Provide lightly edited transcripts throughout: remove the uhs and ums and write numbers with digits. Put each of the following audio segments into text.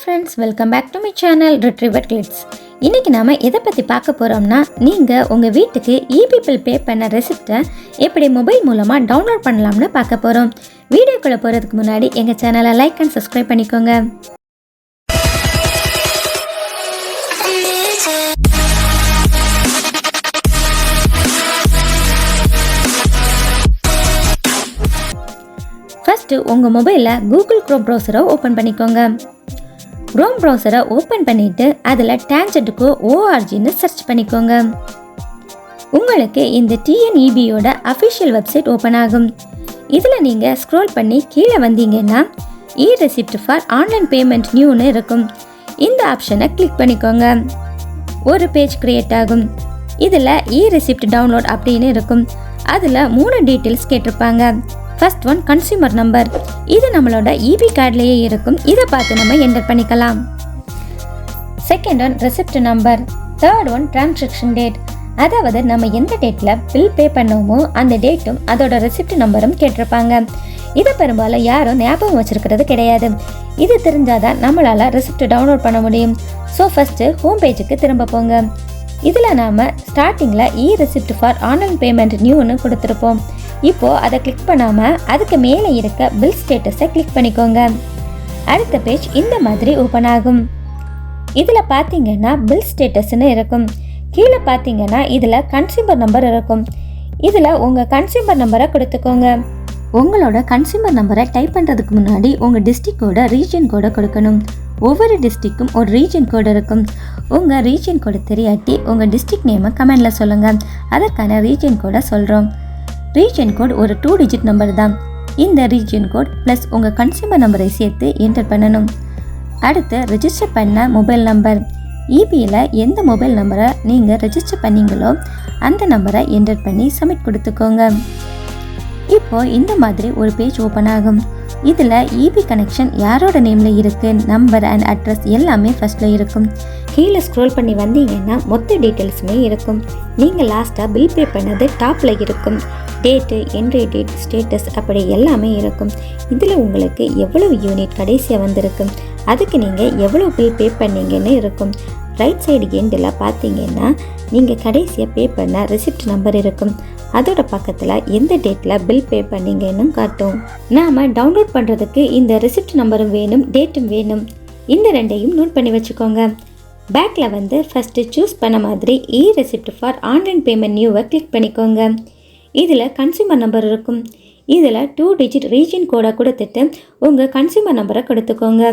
Friends, welcome back to my channel retriever glitz. இன்றைக்கி நாம் எதை பற்றி பார்க்க போகிறோம்னா, நீங்கள் உங்கள் வீட்டுக்கு இபி பில் பே பண்ண ரெசிப்டை எப்படி மொபைல் மூலமாக டவுன்லோட் பண்ணலாம்னு பார்க்க போகிறோம். வீடியோக்குள்ளே போகிறதுக்கு முன்னாடி எங்கள் சேனலை லைக் அண்ட் சப்ஸ்கிரைப் பண்ணிக்கோங்க. ஃபஸ்ட்டு உங்கள் மொபைலில் கூகுள் க்ரோம் ப்ரௌசரை ஓப்பன் பண்ணிக்கோங்க. க்ரோம் ப்ரௌசரை ஓப்பன் பண்ணிவிட்டு அதில் tangent.co orgன்னு சர்ச் பண்ணிக்கோங்க. உங்களுக்கு இந்த TNEBயோட அஃபிஷியல் வெப்சைட் ஓப்பன் ஆகும். இதில் நீங்கள் ஸ்க்ரோல் பண்ணி கீழே வந்தீங்கன்னா e-receipt ஃபார் ஆன்லைன் பேமெண்ட் நியூன்னு இருக்கும். இந்த ஆப்ஷனை கிளிக் பண்ணிக்கோங்க. ஒரு பேஜ் கிரியேட் ஆகும். இதில் e-receipt டவுன்லோட் அப்படின்னு இருக்கும். அதில் 3 டீட்டெயில்ஸ் கேட்டிருப்பாங்க. First one consumer number. இது நம்மளோட இபி கார்ட்லேயே இருக்கும். இதை பார்த்து நம்ம என்டர் பண்ணிக்கலாம். Second one receipt number. Third one transaction date. அதாவது நம்ம எந்த டேட்டில் பில் பே பண்ணோமோ அந்த டேட்டும் அதோட ரெசிப்ட் நம்பரும் கேட்டிருப்பாங்க. இதை பெரும்பாலும் யாரும் ஞாபகம் வச்சிருக்கிறது கிடையாது. இது தெரிஞ்சாதான் நம்மளால் ரெசிப்ட் டவுன்லோட் பண்ண முடியும். ஸோ ஃபஸ்ட்டு ஹோம் பேஜுக்கு திரும்ப போங்க. இதில் நாம் ஸ்டார்டிங்கில் e-receipt ஃபார் ஆன்லைன் பேமெண்ட் நியூன்னு கொடுத்துருப்போம். இப்போது அதை கிளிக் பண்ணாமல் அதுக்கு மேலே இருக்க பில் ஸ்டேட்டஸை கிளிக் பண்ணிக்கோங்க. அடுத்த பேஜ் இந்த மாதிரி ஓப்பன் ஆகும். இதில் பார்த்தீங்கன்னா பில் ஸ்டேட்டஸ்ன்னு இருக்கும். கீழே பார்த்தீங்கன்னா இதில் கன்சியூமர் நம்பர் இருக்கும். இதில் உங்கள் கன்சியூமர் நம்பரை கொடுத்துக்கோங்க. உங்களோட கன்சியூமர் நம்பரை டைப் பண்ணுறதுக்கு முன்னாடி உங்கள் டிஸ்ட்ரிக்டோட ரீஜன் கோடை கொடுக்கணும். ஒவ்வொரு டிஸ்ட்ரிக்கும் ஒரு ரீஜன் கோடு இருக்கும். உங்கள் ரீஜன் கோடு தெரியாட்டி உங்கள் டிஸ்ட்ரிக்ட் நேமை கமெண்டில் சொல்லுங்கள். அதற்கான ரீஜன் கோடை சொல்கிறோம். ரீஜன் கோட் ஒரு 2 டிஜிட் நம்பர் தான். இந்த ரீஜன் கோட் ப்ளஸ் உங்கள் கன்சியூமர் நம்பரை சேர்த்து என்டர் பண்ணணும். அடுத்து ரெஜிஸ்டர் பண்ண மொபைல் நம்பர். இபியில் எந்த மொபைல் நம்பரை நீங்கள் ரெஜிஸ்டர் பண்ணீங்களோ அந்த நம்பரை என்டர் பண்ணி சப்மிட் கொடுத்துக்கோங்க. இப்போது இந்த மாதிரி ஒரு பேஜ் ஓப்பன் ஆகும். இதில் இபி கனெக்ஷன் யாரோட நேமில் இருக்குது, நம்பர் அண்ட் அட்ரஸ் எல்லாமே ஃபஸ்ட்டில் இருக்கும். கீழே ஸ்க்ரோல் பண்ணி வந்தீங்கன்னா மொத்த டீட்டெயில்ஸுமே இருக்கும். நீங்கள் லாஸ்ட்டாக பில் பே பண்ணது டாப்பில் இருக்கும். டேட்டு, என்ட்ரி டேட், ஸ்டேட்டஸ் அப்படி எல்லாமே இருக்கும். இதில் உங்களுக்கு எவ்வளவு யூனிட் கடைசியாக வந்திருக்கு, அதுக்கு நீங்கள் எவ்வளோ பில் பே பண்ணீங்கன்னு இருக்கும். ரைட் சைடு எண்டில் பார்த்தீங்கன்னா நீங்கள் கடைசியாக பே பண்ண ரெசிப்ட் நம்பர் இருக்கும். அதோட பக்கத்தில் எந்த டேட்டில் பில் பே பண்ணீங்கன்னு காட்டும். நாம் டவுன்லோட் பண்ணுறதுக்கு இந்த ரெசிப்ட் நம்பரும் வேணும், டேட்டும் வேணும். இந்த ரெண்டையும் நோட் பண்ணி வச்சுக்கோங்க. பேக்கில் வந்து ஃபஸ்ட்டு சூஸ் பண்ண மாதிரி e-receipt ஃபார் ஆன்லைன் பேமெண்ட் நியூவை கிளிக் பண்ணிக்கோங்க. இதில் கன்சியூமர் நம்பர் இருக்கும். இதில் 2 டிஜிட் ரீஜன் கோடை கொடுத்துட்டு உங்கள் கன்சியூமர் நம்பரை கொடுத்துக்கோங்க.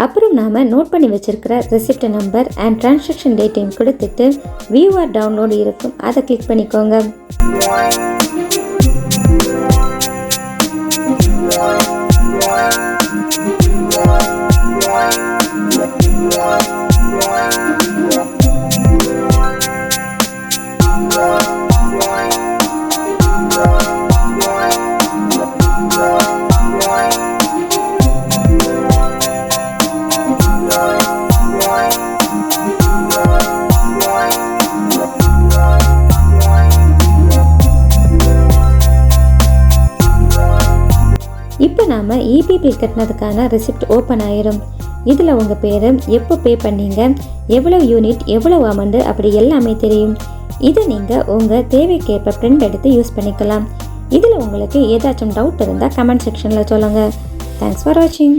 அப்புறம் நாம் நோட் பண்ணி வச்சுருக்கிற ரெசிப்ட் நம்பர் அண்ட் டிரான்சாக்ஷன் டேட்டையும் கொடுத்துட்டு வியூ ஆர் டவுன்லோட் இருக்கும். அதை கிளிக் பண்ணிக்கோங்க. இப்போ நாம் இபி பில் கட்டினதுக்கான ரெசிப்ட் ஓப்பன் ஆயிரும். இதில் உங்கள் பேர், எப்போ பே பண்ணீங்க, எவ்வளோ யூனிட், எவ்வளோ அமௌண்ட்டு அப்படி எல்லாமே தெரியும். இதை நீங்கள் உங்கள் தேவைக்கேற்ப பிரிண்ட் எடுத்து யூஸ் பண்ணிக்கலாம். இதில் உங்களுக்கு ஏதாச்சும் டவுட் இருந்தால் கமெண்ட் செக்ஷனில் சொல்லுங்கள். தேங்க்ஸ் ஃபார் வாட்சிங்.